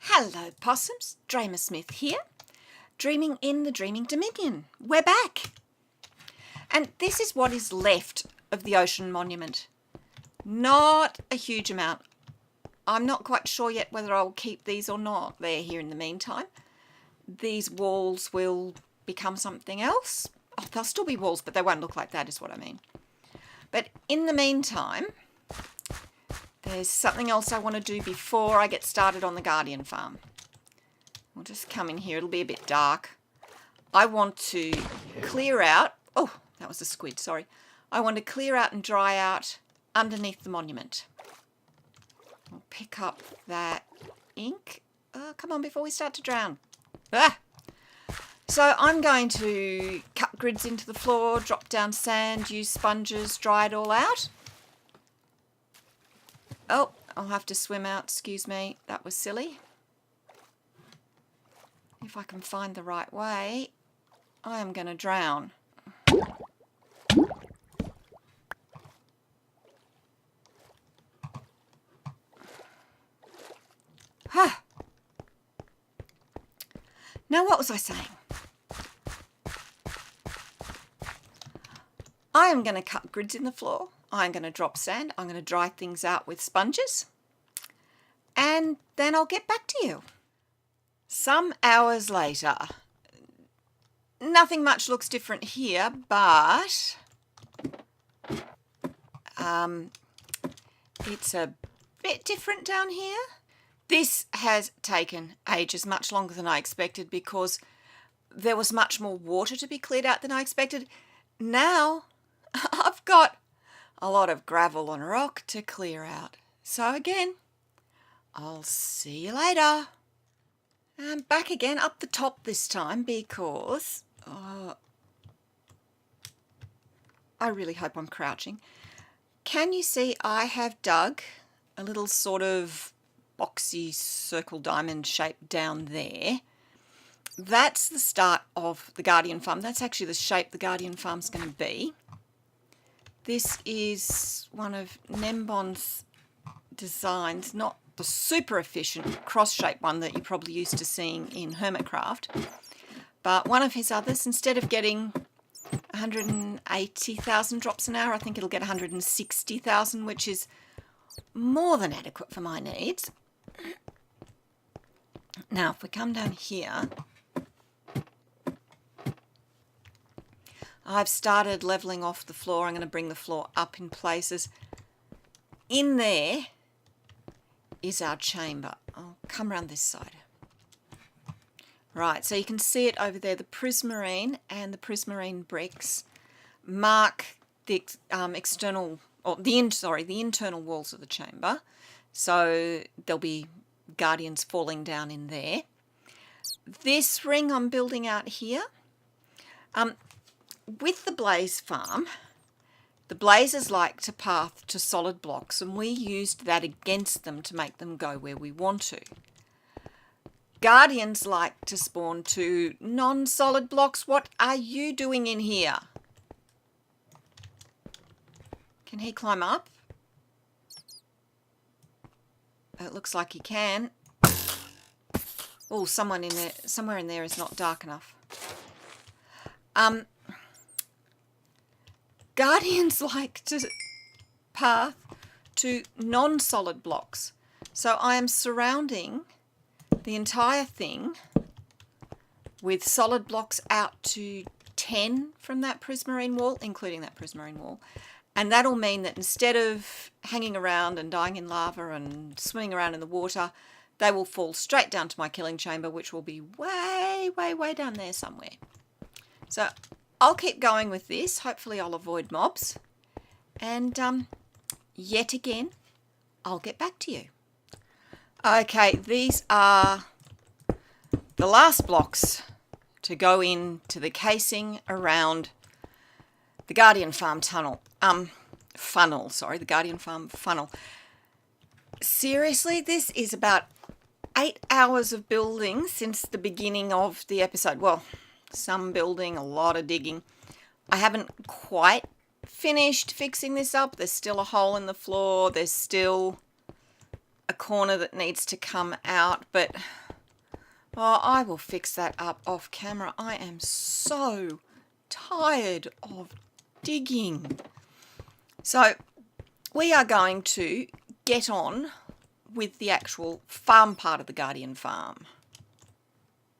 Hello possums, Dreymasmith here, dreaming in the Dreaming Dominion. We're back. And this is what is left of the ocean monument. Not a huge amount. I'm not quite sure yet whether I'll keep these or not. They're here in the meantime. These walls will become something else. Oh, they'll still be walls, but they won't look like that is what I mean. But in the meantime, there's something else I want to do before I get started on the Guardian farm. We'll just come in here. It'll be a bit dark. I want to clear out... Oh, that was a squid, sorry. I want to clear out and dry out underneath the monument. I'll pick up that ink. Come on, before we start to drown. Ah! So I'm going to cut grids into the floor, drop down sand, use sponges, dry it all out. Oh, I'll have to swim out, excuse me, that was silly. If I can find the right way, I am going to drown. Huh. Now what was I saying? I am going to cut grids in the floor. I'm going to drop sand. I'm going to dry things out with sponges. And then I'll get back to you. Some hours later. Nothing much looks different here, but it's a bit different down here. This has taken ages, much longer than I expected, because there was much more water to be cleared out than I expected. Now I've got a lot of gravel and rock to clear out. So again, I'll see you later. I'm back again up the top this time because I really hope I'm crouching. Can you see I have dug a little sort of boxy circle diamond shape down there? That's the start of the Guardian farm. That's actually the shape the Guardian farm's going to be. This is one of Gnembon's designs, not the super efficient cross-shaped one that you're probably used to seeing in Hermitcraft, but one of his others. Instead of getting 180,000 drops an hour, I think it'll get 160,000, which is more than adequate for my needs. Now, if we come down here, I've started levelling off the floor. I'm going to bring the floor up in places. In there is our chamber. I'll come around this side. Right, so you can see it over there. The prismarine and the prismarine bricks mark the internal walls of the chamber. So there'll be guardians falling down in there. This ring I'm building out here. With the Blaze farm, the Blazers like to path to solid blocks, and we used that against them to make them go where we want to. Guardians like to spawn to non-solid blocks. What are you doing in here? Can he climb up? It looks like he can. Oh, somewhere in there is not dark enough. Guardians like to path to non-solid blocks. So I am surrounding the entire thing with solid blocks out to 10 from that prismarine wall, including that prismarine wall. And that'll mean that instead of hanging around and dying in lava and swimming around in the water, they will fall straight down to my killing chamber, which will be way, way, way down there somewhere. So I'll keep going with this. Hopefully I'll avoid mobs. And yet again, I'll get back to you. Okay, these are the last blocks to go into the casing around the Guardian farm tunnel. The Guardian farm funnel. Seriously, this is about 8 hours of building since the beginning of the episode. Well, some building, a lot of digging. I haven't quite finished fixing this up. There's still a hole in the floor. There's still a corner that needs to come out, but oh, I will fix that up off camera. I am so tired of digging. So we are going to get on with the actual farm part of the Guardian farm.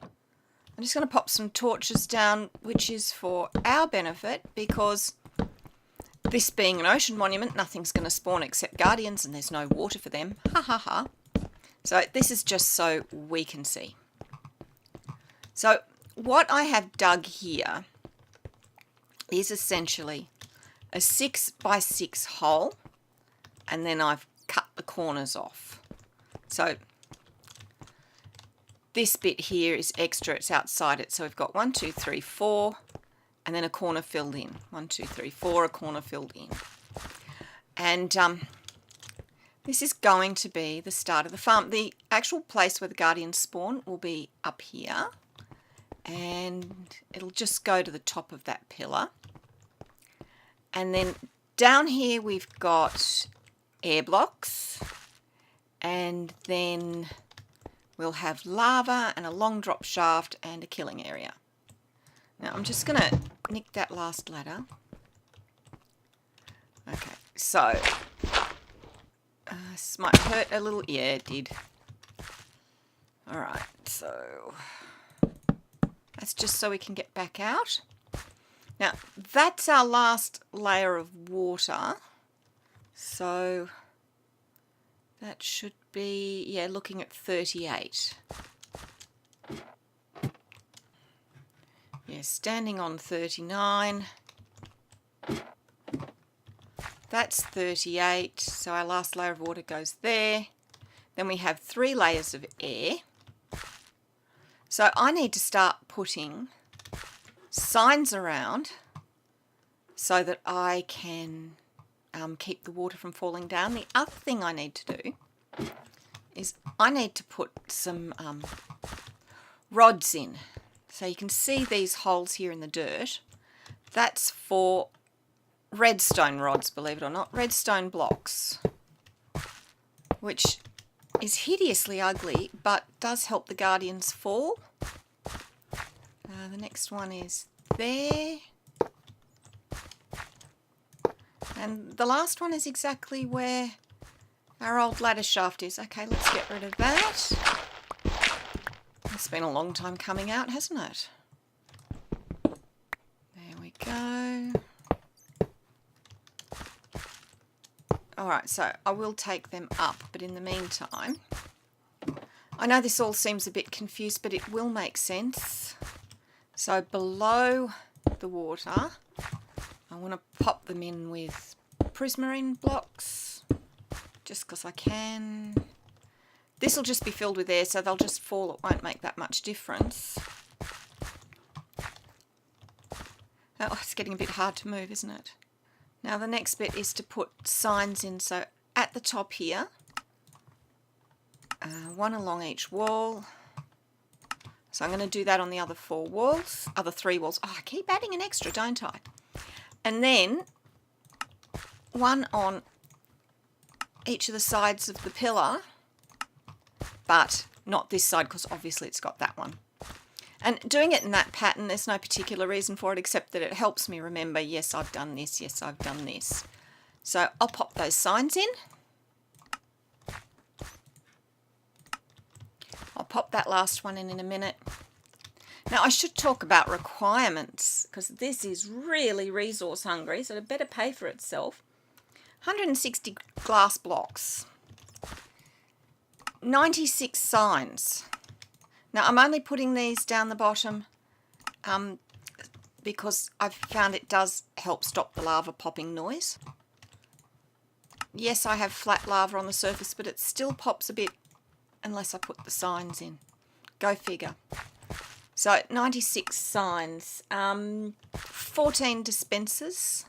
I'm just going to pop some torches down, which is for our benefit, because this being an ocean monument, nothing's going to spawn except guardians, and there's no water for them. Ha ha ha. So this is just so we can see. So what I have dug here is essentially a 6 by 6 hole, and then I've cut the corners off. So this bit here is extra, it's outside it. So we've got 1, 2, 3, 4, and then a corner filled in. 1, 2, 3, 4, a corner filled in. And this is going to be the start of the farm. The actual place where the guardians spawn will be up here, and it'll just go to the top of that pillar. And then down here we've got air blocks, and then we'll have lava and a long drop shaft and a killing area. Now I'm just going to nick that last ladder. Okay, so this might hurt a little. Yeah, it did. Alright, so that's just so we can get back out. Now that's our last layer of water. So that should be, yeah, looking at 38. Yeah, standing on 39. That's 38. So our last layer of water goes there. Then we have 3 layers of air. So I need to start putting signs around so that I can keep the water from falling down. The other thing I need to do is I need to put some rods in. So you can see these holes here in the dirt. That's for redstone rods, believe it or not, redstone blocks, which is hideously ugly but does help the guardians fall. The next one is there. And the last one is exactly where our old ladder shaft is. Okay, let's get rid of that. It's been a long time coming out, hasn't it? There we go. Alright, so I will take them up, but in the meantime, I know this all seems a bit confused, but it will make sense. So below the water, I want to pop them in with prismarine blocks, just because I can. This will just be filled with air, so they'll just fall. It won't make that much difference. Oh, it's getting a bit hard to move, isn't it? Now the next bit is to put signs in. So at the top here, 1 along each wall. So I'm going to do that on the other 4 walls, other 3 walls. Oh, I keep adding an extra, don't I? And then 1 on each of the sides of the pillar, but not this side because obviously it's got that one. And doing it in that pattern, there's no particular reason for it except that it helps me remember, yes, I've done this, yes, I've done this. So I'll pop those signs in. I'll pop that last one in a minute. Now I should talk about requirements because this is really resource hungry, so it better pay for itself. 160 glass blocks, 96 signs. Now I'm only putting these down the bottom because I've found it does help stop the lava popping noise. Yes, I have flat lava on the surface, but it still pops a bit unless I put the signs in. Go figure. So 96 signs, 14 dispensers,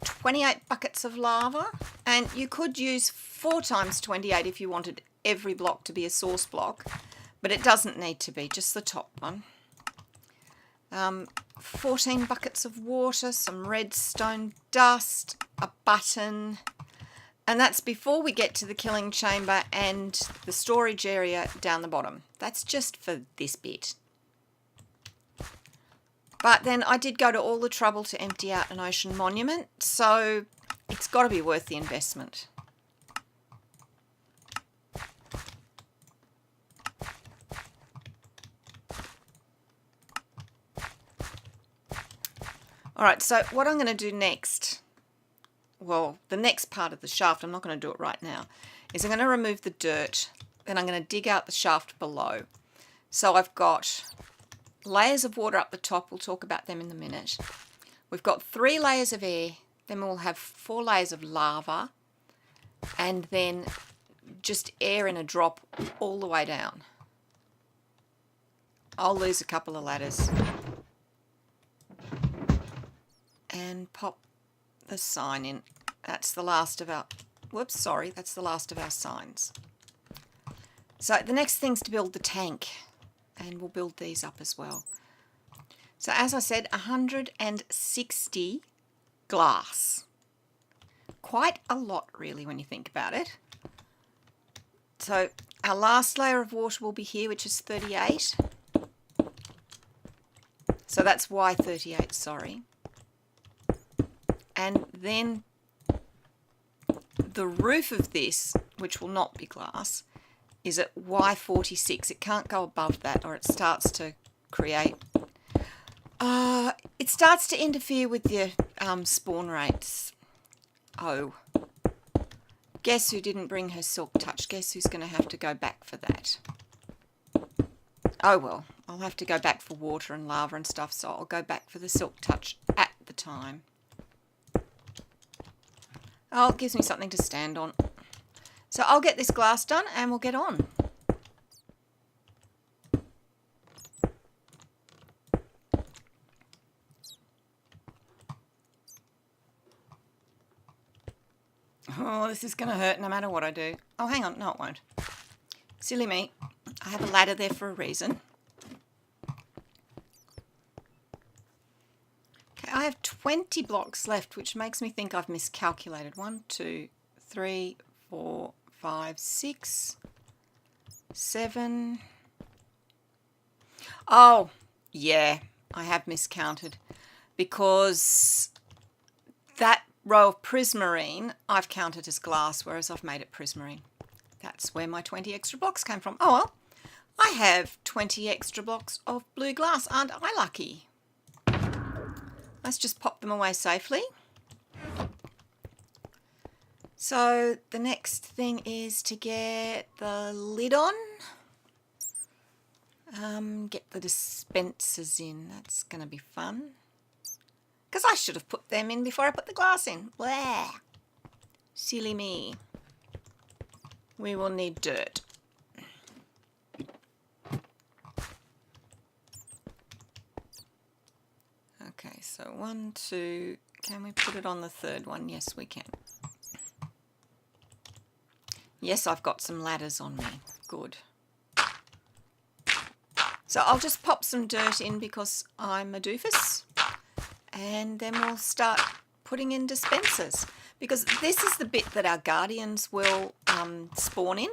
28 buckets of lava, and you could use 4 times 28 if you wanted every block to be a source block, but it doesn't need to be, just the top one. 14 buckets of water, some redstone dust, a button, And that's before we get to the killing chamber and the storage area down the bottom. That's just for this bit. But then I did go to all the trouble to empty out an ocean monument, so it's got to be worth the investment. All right, so what I'm going to do next, well, the next part of the shaft, I'm not going to do it right now, is I'm going to remove the dirt, then I'm going to dig out the shaft below. So I've got layers of water up the top, we'll talk about them in a minute. We've got 3 layers of air, then we'll have 4 layers of lava, and then just air in a drop all the way down. I'll lose a couple of ladders. And pop the sign in. That's the last of our, whoops, sorry, that's the last of our signs. So the next thing's to build the tank, and we'll build these up as well. So as I said, 160 glass. Quite a lot really when you think about it. So our last layer of water will be here, which is 38. So that's why 38, sorry. And then the roof of this, which will not be glass, is at Y46. It can't go above that or it starts to create... it starts to interfere with your spawn rates. Oh. Guess who didn't bring her silk touch? Guess who's going to have to go back for that? Oh well, I'll have to go back for water and lava and stuff, so I'll go back for the silk touch at the time. Oh, it gives me something to stand on. So I'll get this glass done and we'll get on. Oh, this is going to hurt no matter what I do. Oh, hang on. No, it won't. Silly me. I have a ladder there for a reason. I have 20 blocks left, which makes me think I've miscalculated. 1, 2, 3, 4, 5, 6, 7. Oh, yeah, I have miscounted because that row of prismarine I've counted as glass, whereas I've made it prismarine. That's where my 20 extra blocks came from. Oh well, I have 20 extra blocks of blue glass. Aren't I lucky? Let's just pop them away safely. So the next thing is to get the lid on. Get the dispensers in. That's going to be fun. Because I should have put them in before I put the glass in. Blah. Silly me. We will need dirt. Okay, so 1, 2, can we put it on the third one? Yes, we can. Yes, I've got some ladders on me. Good. So I'll just pop some dirt in because I'm a doofus. And then we'll start putting in dispensers. Because this is the bit that our guardians will spawn in.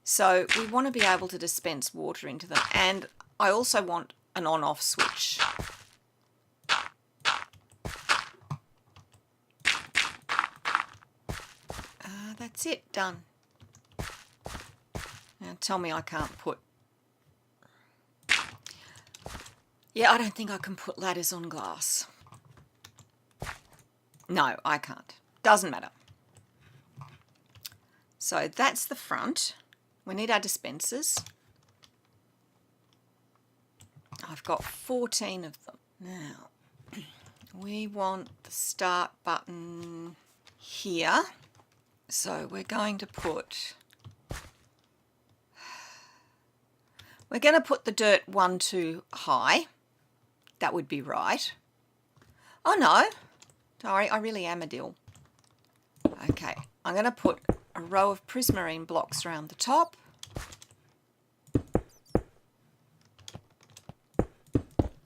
So we want to be able to dispense water into them. And I also want an on-off switch. That's it, done. Now tell me I can't put... Yeah, I don't think I can put ladders on glass. No, I can't. Doesn't matter. So that's the front. We need our dispensers. I've got 14 of them. Now, we want the start button here. So we're going to put... We're going to put the dirt 1 too high. That would be right. Oh no, sorry, I really am a dill. Okay, I'm going to put a row of prismarine blocks around the top.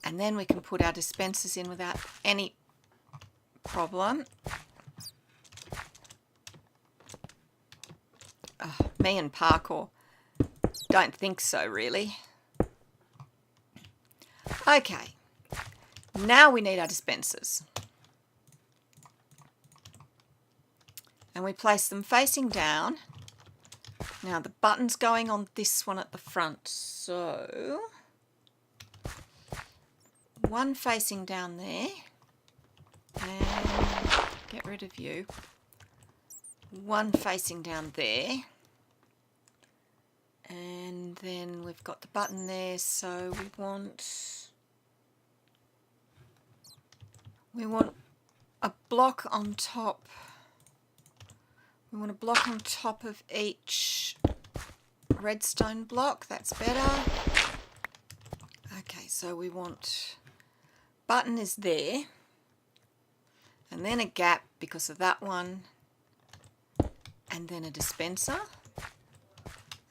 And then we can put our dispensers in without any problem. me and parkour. Don't think so, really. Okay, now we need our dispensers. And we place them facing down. Now the button's going on this one at the front, so one facing down there, and get rid of you. One facing down there, and then we've got the button there, so we want a block on top. We want a block on top of each redstone block. That's better. Okay, so we want button is there, and then a gap because of that one, and then a dispenser,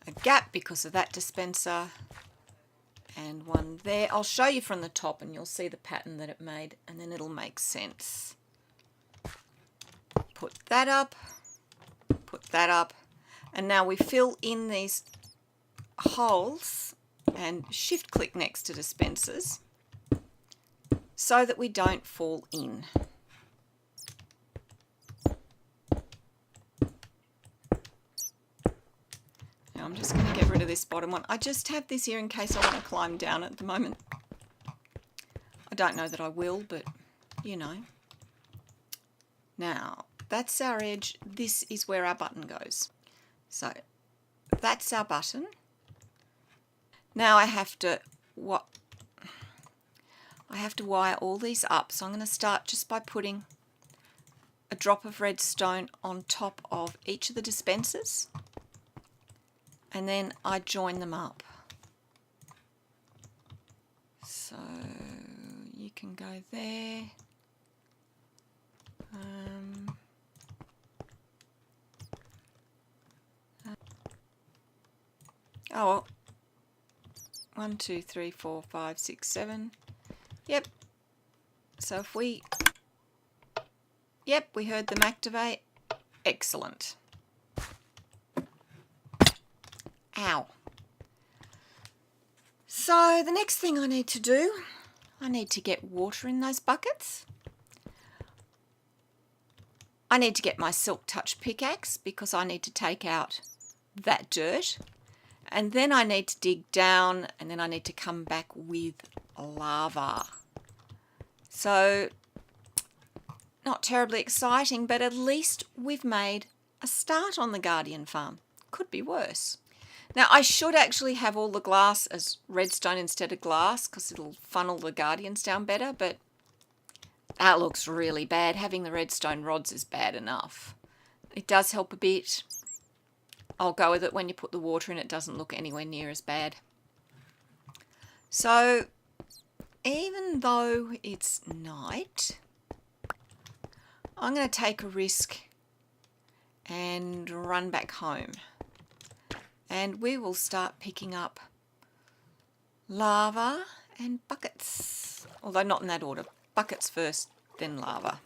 a gap because of that dispenser, and one there. I'll show you from the top and you'll see the pattern that it made, and then it'll make sense. Put that up, put that up, and now we fill in these holes and shift click next to dispensers so that we don't fall in. Now I'm just going to get rid of this bottom one. I just have this here in case I want to climb down at the moment. I don't know that I will, but you know. Now that's our edge. This is where our button goes. So that's our button. Now I have to wire all these up. So I'm going to start just by putting a drop of redstone on top of each of the dispensers, and then I join them up. So you can go there. Oh, well. 1, 2, 3, 4, 5, 6, 7. Yep. So if we... Yep, we heard them activate. Excellent. Ow. So the next thing I need to do, I need to get water in those buckets. I need to get my Silk Touch pickaxe because I need to take out that dirt. And then I need to dig down, and then I need to come back with lava. So, not terribly exciting, but at least we've made a start on the Guardian farm. Could be worse. Now, I should actually have all the glass as redstone instead of glass because it'll funnel the Guardians down better, but that looks really bad. Having the redstone rods is bad enough. It does help a bit. I'll go with it. When you put the water in, it doesn't look anywhere near as bad. So, even though it's night, I'm going to take a risk and run back home. And we will start picking up lava and buckets. Although not in that order. Buckets first, then lava.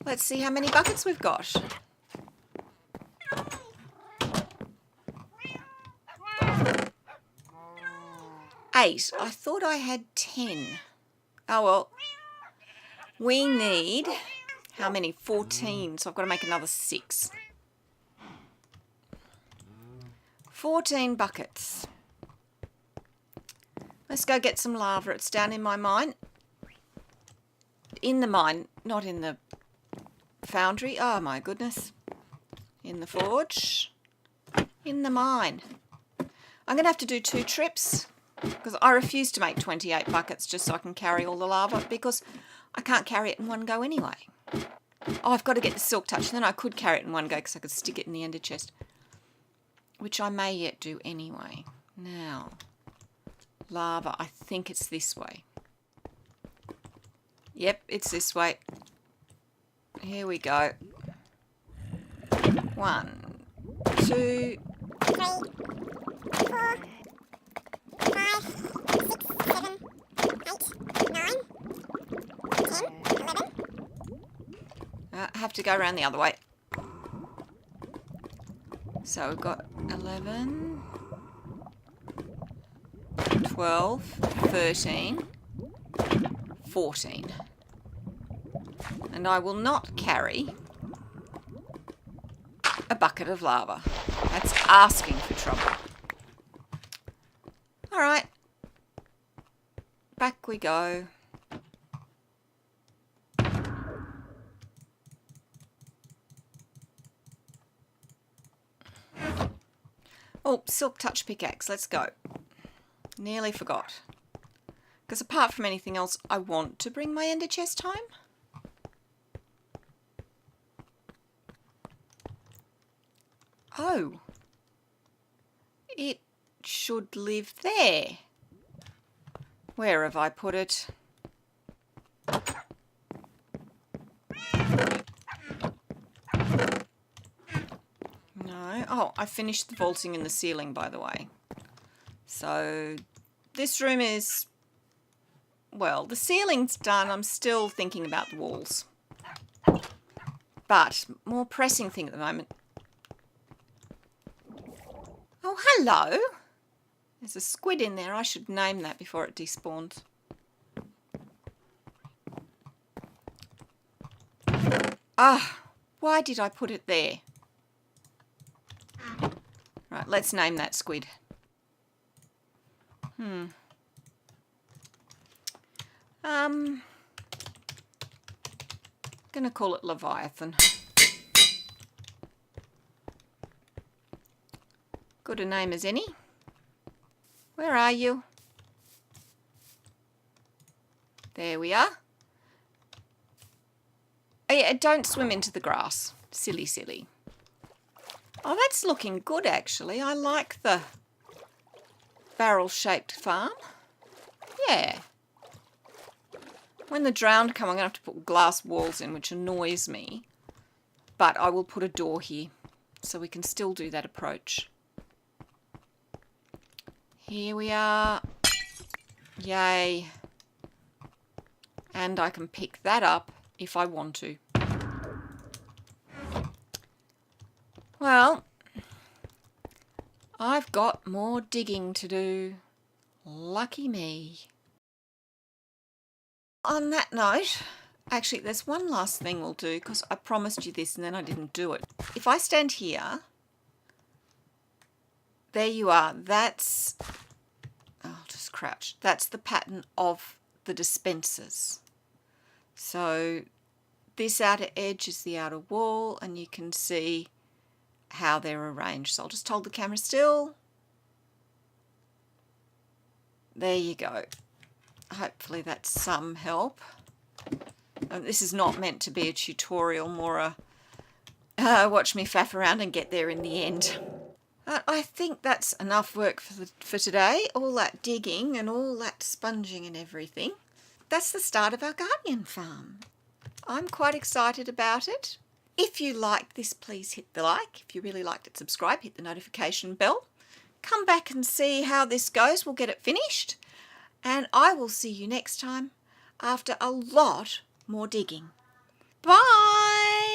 Let's see how many buckets we've got. 8. I thought I had 10. Oh well. We need, how many? 14. So I've got to make another 6. 14 buckets. Let's go get some lava. It's down in my mine. In the mine, not in the foundry. Oh my goodness. In the forge. In the mine. I'm going to have to do 2 trips because I refuse to make 28 buckets just so I can carry all the lava because I can't carry it in one go anyway. Oh, I've got to get the Silk Touch, and then I could carry it in one go because I could stick it in the ender chest, which I may yet do anyway. Now, lava, I think it's this way. Yep, it's this way. Here we go. 1, 2, 3, 4, 5, 6, 7, 8, 9, 10, 11. I have to go around the other way. So we've got 11, 12, 13, 14. And I will not carry a bucket of lava. That's asking for trouble. All right, back we go. Oh, silk touch pickaxe, let's go. Nearly forgot. Because apart from anything else, I want to bring my ender chest home. Oh, it should live there. Where have I put it? No. Oh, I finished the vaulting in the ceiling, by the way. So this room is, well, the ceiling's done. I'm still thinking about the walls. But more pressing thing at the moment. Oh, hello. There's a squid in there. I should name that before it despawns. Ah, why did I put it there? Right, let's name that squid. Gonna call it Leviathan. Good a name as any. Where are you? There we are. Oh yeah, don't swim into the grass. Silly, silly. Oh, that's looking good actually. I like the barrel-shaped farm. Yeah. When the drowned come, I'm going to have to put glass walls in, which annoys me. But I will put a door here, so we can still do that approach. Here we are. Yay. And I can pick that up if I want to. Well, I've got more digging to do. Lucky me. On that note, actually there's one last thing we'll do because I promised you this and then I didn't do it. If I stand here, there you are. That's, I'll just crouch. That's the pattern of the dispensers. So this outer edge is the outer wall and you can see how they're arranged. So I'll just hold the camera still. There you go. Hopefully that's some help. This is not meant to be a tutorial, more a watch me faff around and get there in the end. I think that's enough work for today. All that digging and all that sponging and everything. That's the start of our guardian farm. I'm quite excited about it. If you liked this, please hit the like. If you really liked it, subscribe, hit the notification bell. Come back and see how this goes. We'll get it finished. And I will see you next time after a lot more digging. Bye!